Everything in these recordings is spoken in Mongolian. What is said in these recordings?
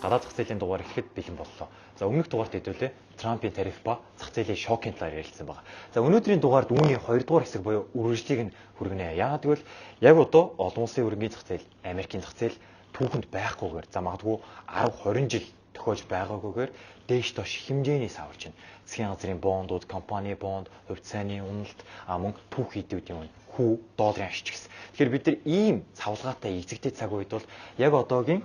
гадаад зах зээлийн дугаар ихэд бэлэн боллоо. За өмнөх дугаарт хэдүүлээ Трампын тариф ба зах зээлийн шокийн талаар ярилцсан байна. За өнөөдрийн дугаард үүний 2 дугаар хэсэг буюу үргэлжлэлийг нь хүргэнэ. Яагаад гэвэл яг одоо олон улсын хөрөнгөний зах зээл, Америкийн зах зээл түүхэнд байхгүйгээр за магадгүй 10-20 жил тохиолж байгаагүйгээр дээш доош хэмжээний савлж байна. Засгийн газрын бондууд, компани бонд, хувьцааны уналт, мөн түүх хийдүүдийн хүү, долларын ашигч гэсэн. Тэгэхээр бид нар ийм цавлгаатай эзэгтэй цаг үед бол яг одоогийн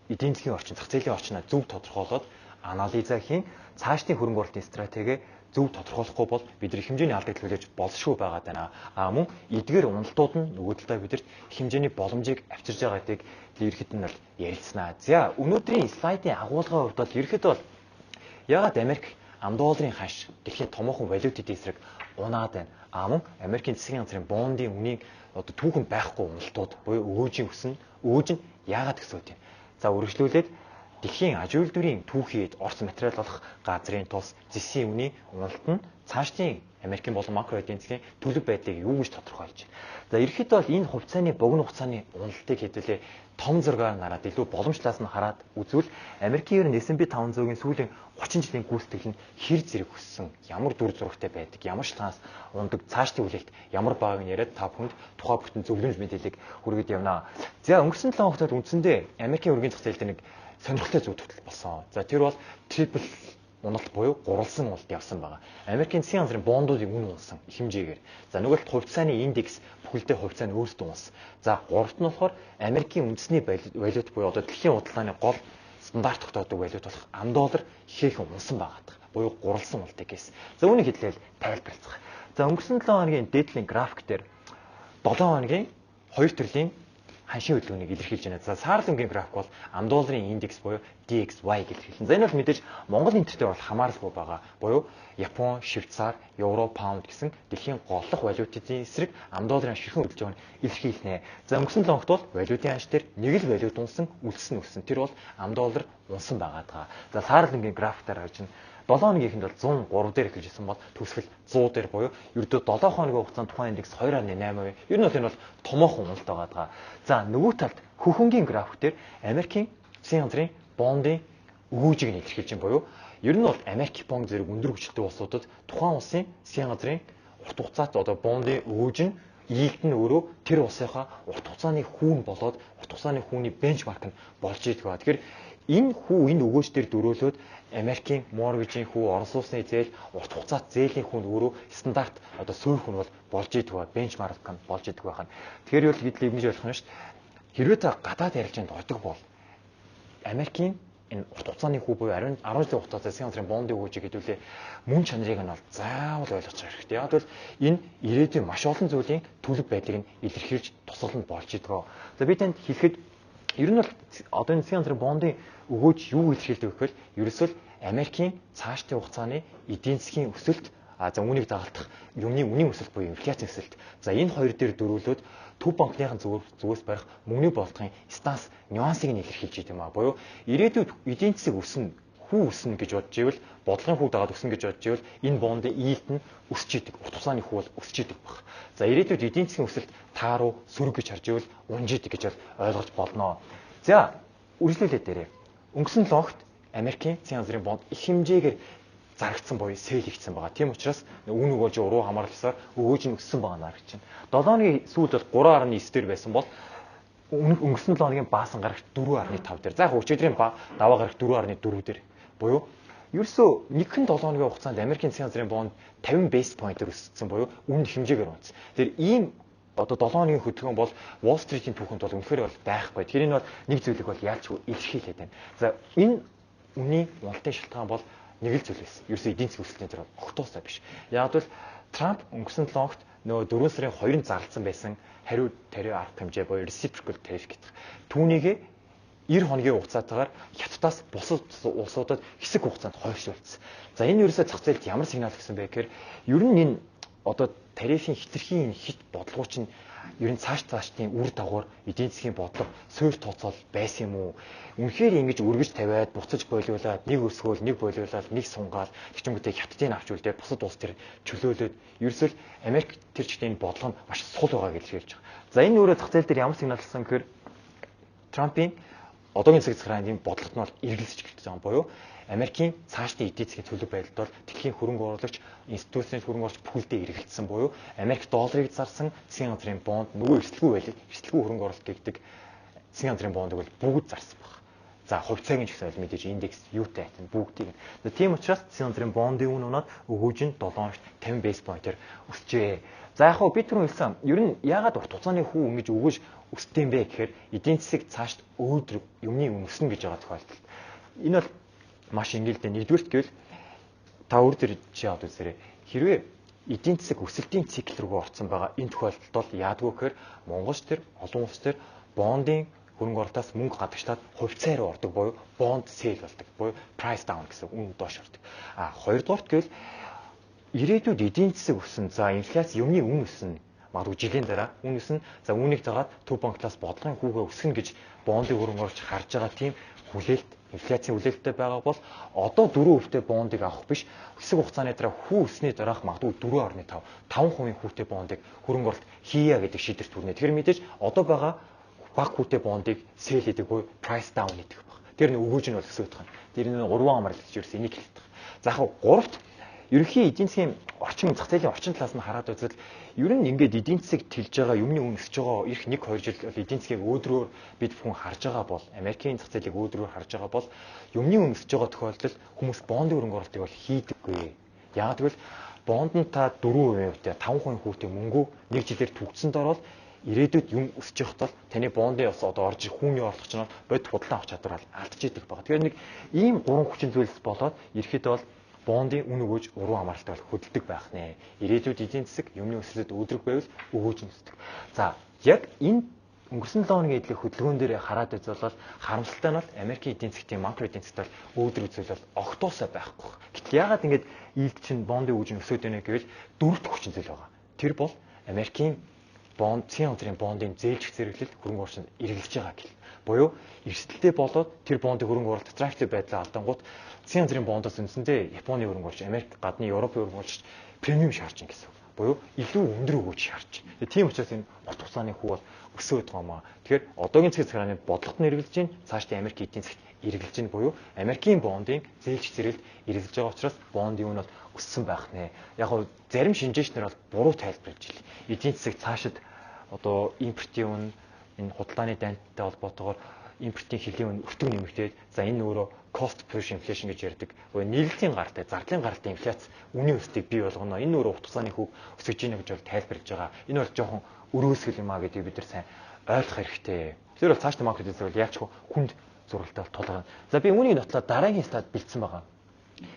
эдийн засгийн орчин, зах зээлийн орчноо зөв тодорхойлоод анализа хийн, цаашдын хөрөнгө оруулалтын стратеги зөв тодорхойлохгүй бол бидний хэмжээний алдагт хүлээж болзошгүй байгаа даа. Мөн эдгээр уналтууд нь нөгөө талдаа бидэрт хэмжээний боломжийг авчирж байгаа гэдгийг ерхэд нь бол ярилцсанаа. За өнөөдрийн слайдын агуулгын хувьд бол ерхэд бол ягаад Америк $10 хаш дэлхийн томоохон валют эдийн засаг унаад байна. Мөн Америкийн засгийн газрын бондын үнийн одоо түүхэнд байхгүй уналтууд буюу өвөөжийн өснө. Өвөөж нь яагаад гэсэн үг юм. За үргэлжлүүлээд дэлхийн аж үйлдвэрийн түүхийд орц материал болох газрын тус зэсийн үнийн уналт нь цаашдын Америкийн болон макро эдийн засгийн төлөв байдлыг юу гэж тодорхойлж байна. За ерөнхийдөө бол энэ хувьцааны богино хугацааны уналтыг хэдүүлээ том зургаар нараад илүү боломжлаас нь хараад үзвэл Америкийн ер нь S&P 500-ийн сүүлийн 30 жилийн гүйцэтгэл нь хэр зэрэг өссөн, ямар дүр зурагтай байдаг, ямар шалтгаанаас ундаг, цаашдын үлээлт ямар байгааг нь яриад та бүхэнд тухай бүтэн зөвлөмж мэдээллийг хүргэж явнаа. За өнгөрсөн 7 хоногт үндсэндээ Америкийн хөрөнгөний зах зээл дээр нэг сонирхолтой зүйл тогтол болсон. За тэр бол трипл уналт буюу гурвалсан уналт явсан байгаа. Америкийн засгийн газрын бондуудын үн унсан хэмжээгээр. За нөгөө талд хувьцааны индекс бүхэлдээ хувьцаа нь өөрсдөө унсан. За гуравт нь болохоор Америкийн үндэсний валют буюу одоо дэлхийн худалдааны гол стандарт тогтоодог валют болох $10 ихээхэн унсан байгаа. Буюу гурвалсан уналт гэсэн. За үүнийг хэдлээл тайлбарлацгаая. За өнгөрсөн 7 хоногийн дээдлийн график дээр 7 хоногийн 2 төрлийн ханшийн хөдөлгөөнийг илэрхийлж байна. За саарл өнгийн график бол $10 индекс буюу DXY гэж хэлсэн. За энэ бол мэдээж Монгол энтертэй бол хамааралгүй байгаа. Буюу Япон, Швейцар, Евро, Паунд гэсэн дэлхийн голлох валютын эсрэг $10 ширхэг хөдөлж байгааг илэрхийлнэ. За өнгөрсөн 7 хоногт бол валютын ханш дээр нэг л валют унсан, үлдсэн. Тэр бол $10 унсан байгаа. За саарл өнгийн графикаар харж байна. 7 хоногийнхэнд бол 103 дээр эхэлж исэн бол төгсгөл 100 дээр буюу ердөө 7 хоногийн хугацаанд тухайн индекс 2.8%. Ер нь бол энэ бол томоохон уналт байгаа. За нөгөө талд хөхөнгийн график дээр Америкийн засгийн газрын бондын өгөөжийг нь илэрхийлж байна буюу ер нь бол Америк бонд зэрэг өндөр хүчтэй улсуудад тухайн улсын засгийн газрын урт хугацаат одоо бондын өгөөж нь ийгт нь өөрөө тэр улсынхаа урт хугацааны хүүн болоод урт хугацааны хүүний бенчмарк нь болж идэг ба. Тэгэхээр энэ өгөөж дээр дөрөөлөөд Америкийн моргежийн хүү, Орос улсны зээл, урт хугацаат зээлийн хүүнд өөрөө стандарт одоо суурь хүн бол болж идэг ба, бенчмарк нь болж идэг байна. Тэгэхээр юу гэдгийг ингэж ойлгох юм шүү дээ. Хэрвээ та гадаад ярилцлаганд ордог бол Америкийн энэ урт хугацааны хүү буюу 10 жилийн хугацаанд засгийн газрын бондын өгөөжийг хэдүүлээ мөн чанарыг нь бол заавал ойлгож байгаа хэрэгтэй. Яг бол энэ ирээдүйн маш олон зүйлийн төлөв байдлыг нь илэрхийлж тусгаланд болж идэг. За би танд хэлэхэд ер нь бол одоо энэ засгийн газрын бондын өгөөж юу илэрхийлдэг гэвэл ерөөсөө Америкийн цаашдын хугацааны эдийн засгийн өсөлт за үүнийг дагалдах юмны үнийн өсөлт буюу инфляцийн өсөлт. За энэ хоёр дээр дөрвөлөөд төв банкныхын зүгээс барих мөнгөний болтгын станс нюансыг нь илэрхийлж идэм аа. Буюу ирээдүйд эдийн засаг өснө, хүү өснө гэж бодож ивэл бодлогын хүү дагаад өснө гэж бодож ивэл энэ бондын ийд нь өсч идэг. Урт хугацааны хүү бол өсч идэг баг. За ирээдүйд эдийн засгийн өсөлт тааруу сөрөг гэж харж ивэл унжидэг гэж бол ойлгож болно. За үргэлжлүүлээд дээрээ. Өнгөрсөн 7 хоногт Америкийн засгийн газрын бонд их хэмжээгээр зарагдсан буюу сэл хийгдсэн байгаа. Тийм учраас үн өгөөж уруу хамаарласаар өгөөж нь өссөн байгаа нар гэж байна. 7 хоногийн сүүлд бол 3.9 дээр байсан бол өнгөрсөн 7 хоногийн баасан гарагт 4.5 дээр. За яг өчигдрийн даваа гарагт 4.4 дээр. Буюу ерөөсөө нэгэн 7 хоногийн хугацаанд Америкийн засгийн газрын бонд 50 бейс поинтээр өссөн буюу үн хэмжээгээр унтсан. Тэр ийм одоо 7 хоногийн хөдөлгөөн бол Wall Street-ийн түүхэнд бол үнэхээр бол байхгүй. Тэгэхээр энэ бол нэг зүйлийг бол яалчгүй илэрхийлээд байна. За энэ үнийн уналтын шалтгаан бол нэг л зүйл байсан. Ерөөсөө эдийн засгийн өсөлтийн зэрэг огтуусаа биш. Яг бол Трамп өнгөрсөн 7 хоногт нөгөө 4 сарын 2-нд зарласан байсан хариу тариу арга хэмжээ буюу reciprocal tariff гэдэг. Түүнийг 90 хоногийн хугацаатаагаар Хятадаас бусад улсуудад хэсэг хугацаанд хойшлуулсан. За энэ ерөөсөө зах зээлд ямар сигнал гэсэн бэ гэхээр ер нь энэ одоо тарифын хитрхийн хит бодлого чинь ер нь цаашдын үр дагавар эдийн засгийн бодлого суурь тооцоол байсан юм уу? Үнэхээр ингэж өргөж тавиад буцаж болиулаад нэг өсгөөл, нэг болиулаад, нэг сунгаал гिचүнгтэй хятадын авч үлдээд бусад улс төр чөлөөлөөд ерөөсөө Америк тэр чигтийн бодлого нь маш сул байгааг илэрхийлж байгаа. За энэ өөрөө зах зээл дээр ямар сигнал хэлсэн гэхээр Трампын одоогийн цаг цагааны бодлогот нь бол эргэлзэж эхэлж байгаа буюу Америкийн цаашдын эдийн засгийн төлөв байдалд бол дэлхийн хөрөнгө оруулагч институцийн хөрөнгө оруулагч бүхэлдээ эргэлзсэн буюу Америк долларыг зарсан засгийн газрын бонд нөгөө эрсдэлгүй хөрөнгө оруулалт гэдэг засгийн газрын бондыг бол бүгд зарсан баг. За хувьцааг нь ч гэсэн мэдээж индекс юутай айтна бүгдийг. Тийм учраас засгийн газрын бондын үн унаад өгөөж нь 7 хоногт 50 бейс поинтээр өсчээ. За яг хөө би түрүүн хэлсэн ер нь яагаад урт хугацааны хүү ингэж өгөөж өсдөг юм бэ гэхээр эдийн засаг цаашд өөдрөг юмны үн өснө гэж байгаа тохиолдолд. Энэ бол маш инээлдэ нэгдүгürt гэвэл та өөр төр чи яад үзээрэй. Хэрвээ эдийн засаг өсөлтийн цикл рүү орсон байгаа энэ тохиолдолд бол яадгүй гэхээр Монголч төр олон улс төр бондын хөрөнгө оруулалтаас мөнгө гадагшлаад хувьцаа руу ордог буюу бонд сейл болдог буюу price down гэсэн үн доош ордог. Хоёрдугаарт гэвэл ирээдүйд эдийн засаг өснө. За инфляц юмны үн өснө. Магадгүй жилийн дараа үн өснө. За үүнийг дагаад төв банклаас бодлогын хүүгээ өснө гэж бондын хөрөнгө оруулагч харж байгаа тийм хүлээлт, инфляцийн хүлээлттэй байгаа бол одоо 4% бондыг авах биш. Хэсэг хугацааны дараа хүү өснөний дараах магадгүй 4.5, 5% хүүтэй бондыг хөрөнгө оруулалт хийя гэдэг шийдвэрт хүрнэ. Тэгэхээр мэдээж одоо байгаа бага хүүтэй бондыг сел хийдэг буюу price down хийдэг баг. Тэр нь өгөөж нь бол өсөж байгаа. Тэр нь 3 амралт гэж ерөөс энийг хэлдэг. За яг гуравт ерөнхий эдийн засгийн орчин зах зээлийн орчин талаас нь хараад үзвэл ер нь ингээд эдийн засаг тэлж байгаа юмны үн өсөж байгаа ирэх 1-2 жил эдийн засгийг өөдрөөр бид бүхэн харж байгаа бол Америкийн зах зээлийг өөдрөөр харж байгаа бол юмны үн өсөж байгаа тохиолдолд хүмүүс бондын хөрөнгө оруулалтыг бол хийдэггүй. Яагаад гэвэл бонд нь та 4%-тэй 5% хүүтэй мөнгөө нэг жилээр түгцсэнд ороод ирээдүйд юм өсөж явахдаа таны бондын ус одоо орж хүүний орлогч нь бод худалдан авах чадвар алдчихийдэг байна. Тэгэхээр нэг ийм гурван хүчин зүйлс болоод ерөөхдөө бол бондын үн өгөөж уруу хамааралтай бол хөдөлдөг байх нэ. Ирээдүйд эдийн засаг юмны өсөлтөд өөдрөг байвал өгөөж нь өсдөг. За яг энэ өнгөрсөн 7 хоногийн эдлэг хөдөлгөөн дээр хараад үзвэл харамсалтай нь бол Америкийн эдийн засгийн макро эдийн засгт бол өөдрөг зүйл бол огтуусаа байхгүй. Гэтэл яагаад ингэж ийд чинь бондын өгөөж нь өсөд байна гэвэл дөрөвт хүчин зүйл байгаа. Тэр бол Америкийн бонд, засгийн газрын бондын зээлжих зэрэглэл хөрөнгө оруулалтанд эргэлж байгаа гэл. Буюу эрсдэлтэй болоод тэр бондын хөрөнгө оруулалт attractive байдлаа алдангууд засгийн газрын бондоос үндсэндээ Японы хөрөнгө оруулагч, Америк гадны Европын хөрөнгө оруулагч премиум шаарч ин гэсэн. Буюу илүү өндөр өгөөж шаарч. Тийм учраас энэ урт хугацааны хүү бол өсөөд байгаа маа. Тэгэхээр одоогийн цагт цагааны бодлогот нь эргэлж чинь цаашдын Америк эдийн засагт эргэлж чинь буюу Америкийн бондын зээлжих зэрэглэл эргэлж байгаа учраас бондын үн бол өссөн байх нэ. Яг нь зарим шинжээчнэр бол буруу тайлбарлаж байна. Эдийн засаг цаашид одоо импортын үн энэ худалдааны дайнтай холбоотойгоор импортын хэвлийн үн өртөг нэмэгдээд за энэ өөрөө cost push inflation гэж ярьдаг. Нийлэлийн гаралтай, зардлын гаралтай инфляц үнийн өсөлтийг бий болгоно. Энэ өөрөө урт хугацааны хүү өсөж ийнэ гэж бол тайлбарлаж байгаа. Энэ бол жоохон өрөөсгөл юм а гэдгийг бид нар сайн ойлгох хэрэгтэй. Тэр бол цаашдын макро эдийн засаг бол яачгүй хүнд зуралтай тулгарна. За би үүнийг нотлоод дараагийн стад бэлдсэн байгаа.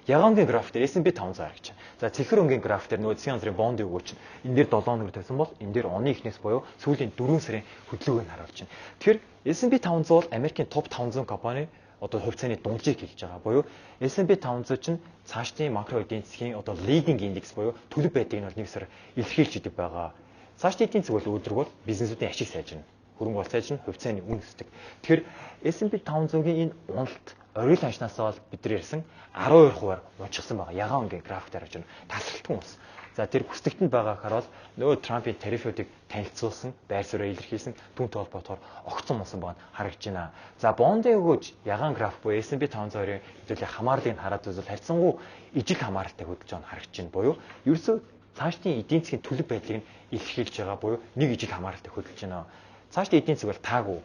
Ягаангийн граф дээр S&P 500 харагч. За цэхэр өнгийн граф дээр нөгөө засгийн газрын бондын өгөөч. Энэ дээр 7 хоног тавьсан бол энэ дээр оны эхнээс буюу сүүлийн 4 сарын хөдөлгөөг нь харуулж байна. Тэгэхээр S&P 500 бол Америкийн топ 500 компани одоо хувьцааны дунджийг хэлж байгаа. Буюу S&P 500 чинь цаашдын макро эдийн засгийн одоо leading index буюу төлөв байдгийг нь бол нэг сар илэрхийлж идэг байгаа. Цаашдын эдийн засаг бол өөдрөг бол бизнесүүдийн ашиг сайжирна. Хөрөнгө оруулалт сайжирна, хувьцааны үн өсдөг. Тэгэхээр S&P 500-гийн энэ уналт оргил аншнаасаа бол бид нар ярьсан 12%-аар унчихсан байгаа. Ягаан өнгийн график дээр харж байна. Тасралтгүй ус. За тэр хүсдэгтэнд байгаа хараад нөгөө Трампын тарифуудыг танилцуулсан, байр суурийг илэрхийлсэн түүнтэй холбоотойгоор огцон мусан байгаа нь харагдж байна. За бондын өгөөж ягаан график буюу S&P 500-ийн хэдүүлээ хамаарлыг хараад үзвэл харьцангуй ижил хамааралтай хөдөлж байгаа нь харагдж байна. Буюу ерөөсөө цаашдын эдийн засгийн төлөв байдлыг нь илэрхийлж байгаа буюу нэг ижил хамааралтай хөдөлж байна. Цаашдын эдийн засаг бол таагүй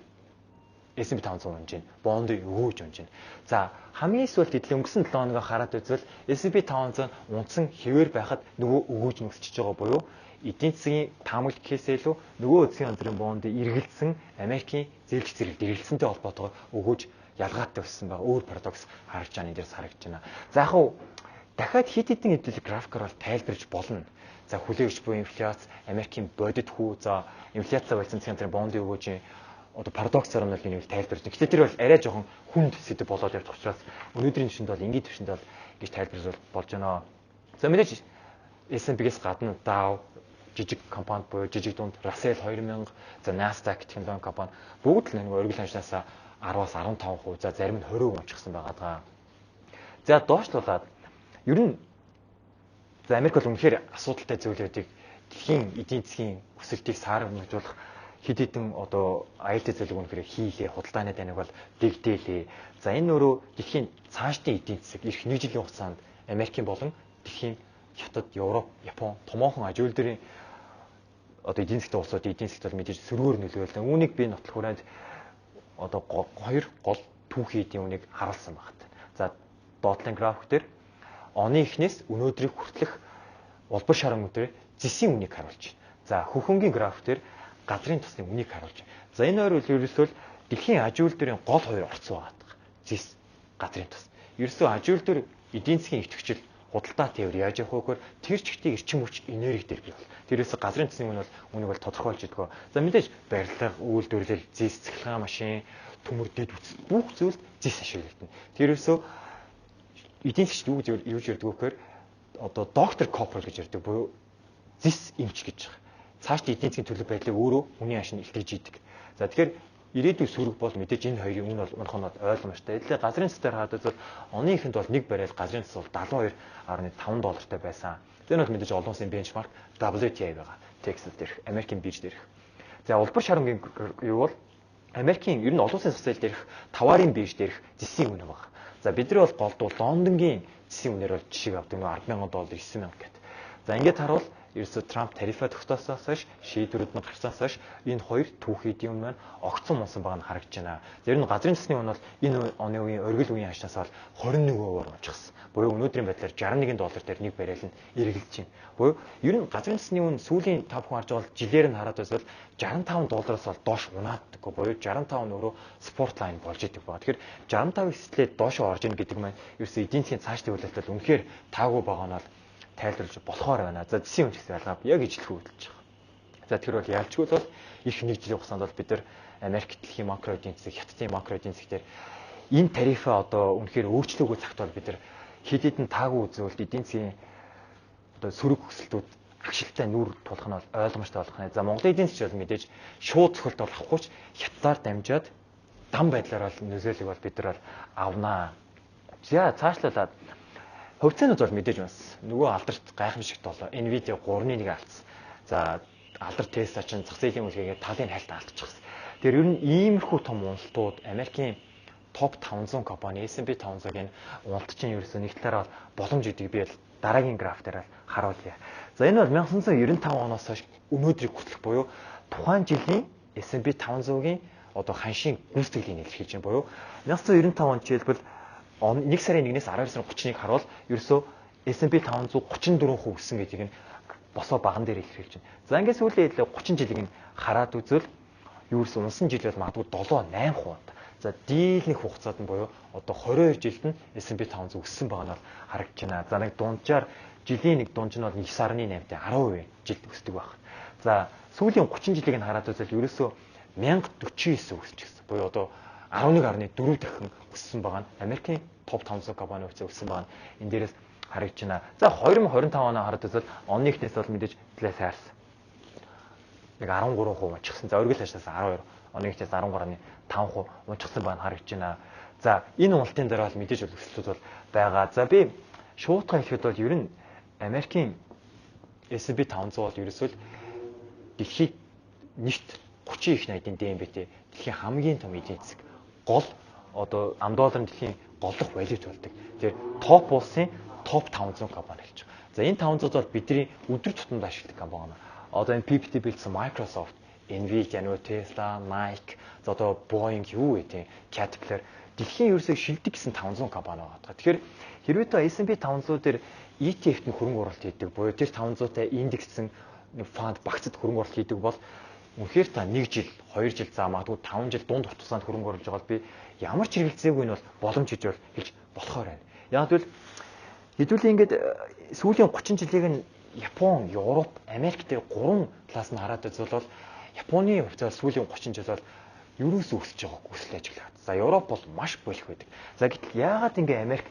S&P 500 унж байна. Бондыг өгөөж унж байна. За хамгийн сүүлд эдлийн өнгөрсөн 7 хоногоо хараад үзвэл S&P 500 унтсан хэвээр байхад нөгөө өгөөж нь өсчихөж байгаа буюу эдийн засгийн таамаглалт гэхээсээ илүү нөгөө засгийн газрын бондыг эргэлзсэн Америкийн зээлжих зэрэг эргэлзсэнтэй холбоотойгоор өгөөж ялгаатай өссөн байгаа. Өөр парадокс харагдж байгаа энэ дээрс харагдж байна. За яг хуу дахиад хит хитэн хэдүүлэг графикаар бол тайлбарж болно. За хүлээгч буюу инфляц, Америкийн бодит хүү, за инфляцаа болсон засгийн газрын бондын өгөөжийн одоо парадоксоор нь л энийг тайлбарж байна. Гэхдээ тэр бол арай жоохон хүнд сэдв болоод явж байгаа учраас өнөөдрийн төвшөнд бол энгийн төвшөнд бол гэж тайлбарлаж болж байна. За мэдээж S&P-гээс гадна Dow жижиг компани буюу жижиг дунд Russell 2000, за Nasdaq технологи компани бүгд л нэг оргил ханшнаасаа 10-аас 15%, за зарим нь 20% унчихсан байгаа. За доошлуулаад ер нь за Америк бол үнэхээр асуудалтай зүйлүүдийг дэлхийн эдийн засгийн өсөлтийг саармжуулах хэд хэдэн одоо аюултай зүйлийг үнэхээр хийлээ, худалдааны таныг бол дэгдээлээ. За энэ өөрөө дэлхийн цаашдын эдийн засаг ирэх 1 жилийн хугацаанд Америкийн болон дэлхийн Хятад, Европ, Япон томоохон аж үйлдвэрийн одоо эдийн засгийн улсуудын эдийн засгт бол мэдээж сөргөөр нөлөөлсөн. Үүнийг би нотлох хүрээнд одоо хоёр гол түүхий эдийн үнийг харуулсан багт. За доотлын график дээр оны эхнээс өнөөдрийг хүртэлх улбар шар өнөдрийн зэсийн үнийг харуулж байна. За хөхөнгийн график дээр газрын тосны үнийг харуулж байна. За энэ хоёр үйл ерөөсөө дэлхийн аж үйлдвэрийн гол хоёр орц байгаа. Зэс, газрын тос. Ерөөсөө аж үйлдвэр эдийн засгийн идэвхжил худалдаа тээвэр яаж явах вэ гэхээр тэр чигтийг эрчим хүч энерги дээр бий бол. Тэрээс газрын тосны үн бол үнийг бол тодорхойлж идэггүй. За мэдээж барилга, үйлдвэрлэл, зэс, цахилгаан машин, төмөр, дэд үтс бүх зүйлд зэс ашиглагдана. Тэрөөсөө эдийн засгт юу ярьдаг вэ гэхээр одоо доктор корпорал гэж ярьдаг буюу зэс эмч гэж байгаа. Цаашд эдийн засгийн төлөв байдлыг өөрөө хүний ашиг илтгэж идэг. За тэгэхээр ирээдүйн сөрөг бол мэдээж энэ хоёрын үн бол манайхад ойлгомжтой. Эдлээ газрын цэсээр хаад үзвэл оны ихэнд бол нэг баррел газрын цэс бол $72.5 байсан. Тэр нь бол мэдээж олон улсын бенчмарк WTI байгаа. Texas дээрх, Америкийн бирж дээрх. За улбар шарангийн юу бол Америкийн ер нь олон улсын социал дээрх товарын бирж дээрх зэсийн үн байгаа. За бид нар бол голдуу Лондонгийн зэсийн үнээр бол жишээг авдаг нэг $10,000, $9,000 гэдэг. За ингээд харуул ерөөсө Трамп тарифа тогтоосоос хойш шийдвэрүүд нь гарсаас хойш энэ хоёр түүхий эдийн үн маань огцон мунсан байгаа нь харагдаж байна. Тэр нь газрын цэсний үн бол энэ оны үеийн оргил үеийн хашнаас бол 21% унчихсан. Буюу өнөөдрийн байдлаар $61 дээр нэг баррел нь эргэлдэж байна. Буюу ер нь газрын цэсний үн сүүлийн 5 хүн харж байгаа жилээр нь хараад байвал $65 бол доош унаадаггүй. Буюу 65 нь өөрөө спорт лайн болж идэг баа. Тэгэхээр 65 эслээд доош орж ийн гэдэг маань ерөөсө эдийн засгийн цаашдын үйлдэлд үнэхээр таагүй байгаа нь бол тайлбарлаж болохоор байна. За зэсийн үн гэсэн ялгаа яг ижлэхүү хөдөлж байгаа. За тэр бол ялчгүй бол их 1 жилийн хугацаанд бол бид нар Америк дэлхийн макро эдийн засаг, Хятадын макро эдийн засаг дээр энэ тарифа одоо үнэхээр өөрчлөөгүй цагт бол бид нар хэд хэдэн таагүй үзүүлэлт эдийн засгийн одоо сөрөг өсөлтүүд агшилтай нүүр тулах нь бол ойлгомжтой болох нь. За Монголын эдийн засаг бол мэдээж шууд цохилт бол авахгүй ч Хятадаар дамжаад дан байдлаар бол нөлөөлөг бол бид нар бол авнаа. За цаашлуулаад хувьцаанууд бол мэдээж бас нөгөө алдарт гайхамшигт болоо. Nvidia 3-1 алдсан. За алдарт Tesla ч зах зээлийн үлгээгээ талын хайлт алдчихсан. Тэр ер нь иймэрхүү том уналтууд Америкийн топ 500 компани S&P 500-гийн уналт чинь ерөөсөө нэг талаараа боломж өгдөг би бол дараагийн граф дээр харуулъя. За энэ бол 1995 оноос хойш өнөөдрийг хүртэлх буюу тухайн жилийн S&P 500-гийн одоо ханшийн гүйцэтгэлийг илэрхийлж байна. Буюу 1995 онд жишээлбэл 1 сарын 1-ээс 12 сарын 31-ийг харуул ерөөсөө S&P 500 34% өссөн гэдгийг нь босоо баган дээр илэрхийлж байна. За ингээс сүүлийн 30 жилиг нь хараад үзвэл ерөөсөө унсан жил бол магадгүй 7-8%. За дийлнэх хугацаанд нь буюу одоо 22 жилд нь S&P 500 өссөн байгаа нь бол харагдаж байна. За нэг дунджаар жилийн нэг дунж нь бол 9.8-тэй 10% жилд өсдөг байна. За сүүлийн 30 жилиг нь хараад үзвэл ерөөсөө 1049 өсчихсэн. Буюу одоо 11.4 дахин өссөн байгаа нь Америкийн топ 500 компани хувьцаа өссөн байгаа нь энэ дээрээс харагдаж байна. За 2025 оноо хараад үзвэл оны эхнээс бол мэдээж нэлээд сайрсан. Нэг 13% унчихсан. За өргөл хашаас 12, оны эхнээс 13.5% унчихсан байгаа нь харагдаж байна. За энэ уналтын дараа бол мэдээж өсөлтүүд бол байгаа. За би шуутгаа хэлэхэд бол ер нь Америкийн S&P 500 бол ерөөсөө дэлхийд нийт 30 их найдын ДМБ-тэй дэлхийн хамгийн том эдийн засаг гол одоо $1 дэлхийн голлох валют болдог. Тэгэхээр топ улсын топ 500 компани хэлж байгаа. За энэ 500 бол бидний өдөр тутамд ашигладаг компани. Одоо энэ PPT бэлдсэн Microsoft, Nvidia, Tesla, Nike, за одоо Boeing юу вэ? Caterpillar дэлхийн ерөөсөө шилдэг гэсэн 500 компани байгаа. Тэгэхээр хэрвээ та S&P 500 дээр ETF-т хөрөнгө оруулалт хийдэг буюу тэр 500-тай индекссэн фонд багцад хөрөнгө оруулалт хийдэг бол үнэхээр та 1 жил, 2 жил заа магадгүй 5 жил дунд хугацаанд хөрөнгө оруулж байгаа бол би ямар ч хэрэгэлцээгүй нь бол боломж гэж бол хэлж болохоор байна. Яг л хэдүүлээ ингээд сүүлийн 30 жилиг нь Япон, Европ, Америк дээр 3 талаас нь хараад үзвэл Японы хувьцаа сүүлийн 30 жил бол ерөөсөө өсөж байгааг өсөл ажиглаад. За Европ бол маш болох байдаг. За гэтэл яагаад ингээ Америк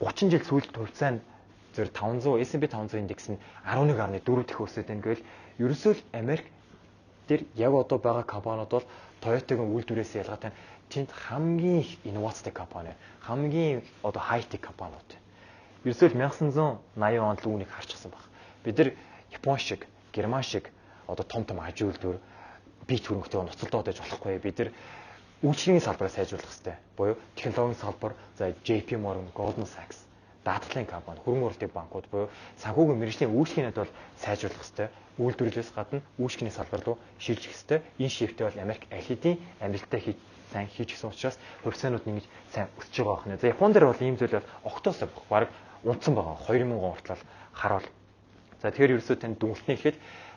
30 жил сүүлд хувьцаа нь зөв 500 S&P 500 индекс нь 11.4 дэх өсөд байна гэвэл ерөөсөө л Америк дээр яг одоо байгаа компаниуд бол Toyota-гийн үйлдвэрээс ялгаатай тэнд хамгийн их инновацтай компани, хамгийн одоо хай-тек компаниуд. Ерөөсөө 1980 онд л үүнийг харчихсан баг. Бид нар Япон шиг, Герман шиг одоо том аж үйлдвэр бие хөрөнгөтэй ноцолдоод байж болохгүй. Бид нар үйлчлэгийн салбараа сайжруулах хэрэгтэй. Буюу технологийн салбар, за JP Morgan, Goldman Sachs, даатгалын компани, хөрөнгө оруулалтын банкуд буюу санхүүгийн мэргэжлийн үйлчлэгээнүүд бол сайжруулах хэрэгтэй. Үйлдвэрлэлээс гадна үйлчлэгийн салбар руу шилжих хэрэгтэй. Энэ шивтээ бол Америк аль хэдийн амжилттай сайн хийчихсэн учраас хувьцаанууд ингэж сайн өсөж байгаа байна. За Япон дээр бол ийм зүйл бол огтоос баг унтсан байгаа. 2000 он хүртэл хараал. За тэгэхээр ерөөсөө танд дүнэлтний ихэд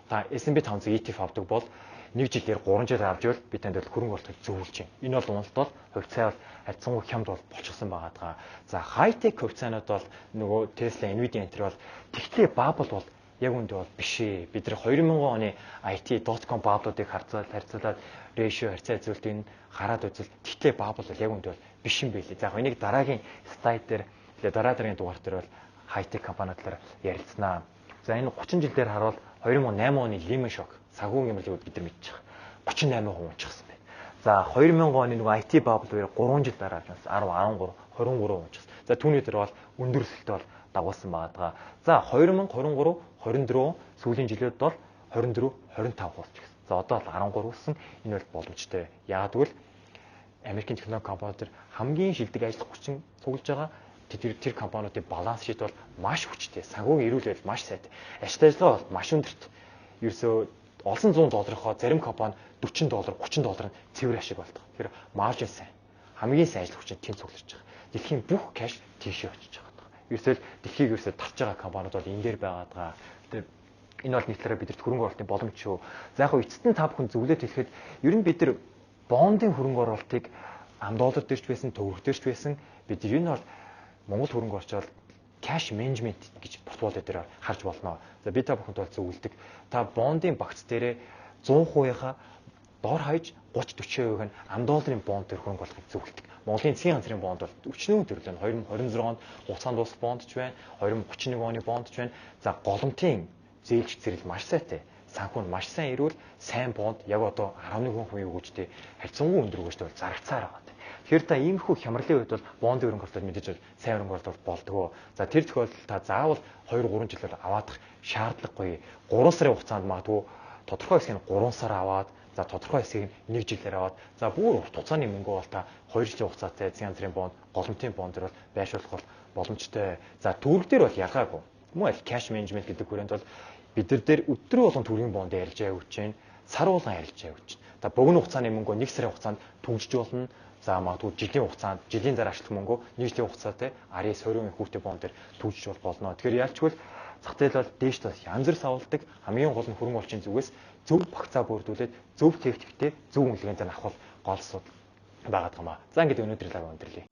та S&P 500 ETF авдаг бол нэг жилээр 3 жил авч ивэл би танд хөрөнгө оруулалтыг зөвлөж байна. Энэ бол уналт бол хувьцаа бол харьцангуй хямд бол болчихсон байгаа. За хайтек хувьцаанууд бол нөгөө Tesla, Nvidia энэ бол тэгтлээ бабл бол яг үндэ бол биш ээ. Бид нар 2000 оны IT.com баблуудыг харьцуулаад ratio харьцаа үзүүлэлтийг хараад үзвэл тэгтлээ бабл бол яг үндэ бол биш юм байлээ. За яг энийг дараагийн слайд дээр дараагийн дугаар дээр бол хайтек компаниудаар ярилцсанаа. За энэ 30 жил дээр харуул 2008 оны Lehman Shock санхүүгийн гэмэрлэгүүд бид нар мэдчих. 38% унчихсан байна. За 2000 оны нөгөө IT bubble үеэр 3 жил дараа 10, 13, 23% унчихсан. За түүний дээр бол өндөр өсөлтөд бол дагуулсан байгаа. За 2023, 24 сүүлийн жилүүд бол 24, 25 болж гисэн. За одоо бол 13 өссөн. Энэ бол боломжтой. Яагаад гэвэл Америкийн технологи компаниуд хамгийн шилдэг ажил хүчин цуглаж байгаа. Тэр компаниудын баланс шийт бол маш хүчтэй. Санхүүгийн эрүүл байдал маш сайтай. Ашигт ажиллагаа бол маш өндөрт. Ерөөсөө олон зуун долларынхоо зарим компани $40, $30 нь цэвэр ашиг болдог. Тэгэхээр маржин сайн. Хамгийн сайн ажил хүчин тэнд цуглаж байгаа. Дэлхийн бүх кэш тийшээ очиж байгаа. Ерөөсөө дэлхийг ерөөсөө тарж байгаа компаниуд бол энэ дээр байгаа. Тэгэхээр энэ бол нийтлэрээ бидэрт хөрөнгө оруулалтын боломж шүү. За яг эцэст нь та бүхэн зөвлөд хэлэхэд ер нь бид нар бондын хөрөнгө оруулалтыг $10 дээрч байсан, төгрөг дээрч байсан. Бид ер нь бол Монгол хөрөнгө оруулалт cash management гэж портфолио дээр харж болно. За би та бүхэнд бол зөвлөдөг. Та бондын багц дээрээ 100%-ийнхаа дор хаяж 30-40% нь $10 бонд төр хөрөнгө оруулахыг зөвлөдөг. Монголын засгийн газрын бонд бол өчнөө төрлөө 2026 онд хугацаанд дуусах бонд ч байна, 2031 оны бонд ч байна. За голомтын зээлч зэрэг маш сайтай. Санхүү нь маш сайн ирвэл сайн бонд яг одоо 11% өгөөжтэй харьцангуй өндөр өгөөжтэй бол зарагцаар байгаа. Тэгэхээр та иймэрхүү хямралын үед бол бондын хөрөнгө оруулалт мэдээж бол сайн хөрөнгө оруулалт болдгоо. За тэр тохиолдолд та заавал 2-3 жилээр аваадах шаардлагагүй. 3 сарын хугацаанд магадгүй тодорхой хэсгийг нь 3 сар аваад, за тодорхой хэсгийг нь 1 жилээр аваад, за бүр хугацааны мөнгө бол та 2 жилийн хугацаатай засгийн газрын бонд, голомтын бондор бол байршуулах бол боломжтой. За төгрөг дээр бол ялгаагүй. Мөн аль cash management гэдэг хүрээнд бол бид нар дээр өдөр болгон төгрөгийн бонд ярилж явж байна. Сар болгон ярилж явж байна. Та богино хугацааны мөнгөө 1 сарын хугацаанд түгжиж болно. За магадгүй жилийн хугацаанд жилийн дараа ашлах мөнгөө 1 жилийн хугацаатай RS 20% хүүтэй бонд дээр түгжиж болно. Тэгэхээр ялчгүй зах зээл бол дээш тас янз бүр савлдаг. Хамгийн гол нь хөрөнгө оруулалтын зүгээс зөв багцаа бүрдүүлээд зөв техниктэй зөв үнэлгээнд авах бол гол асуудал байгаа юм аа. За ингээд өнөөдөр лав өндөрлөе.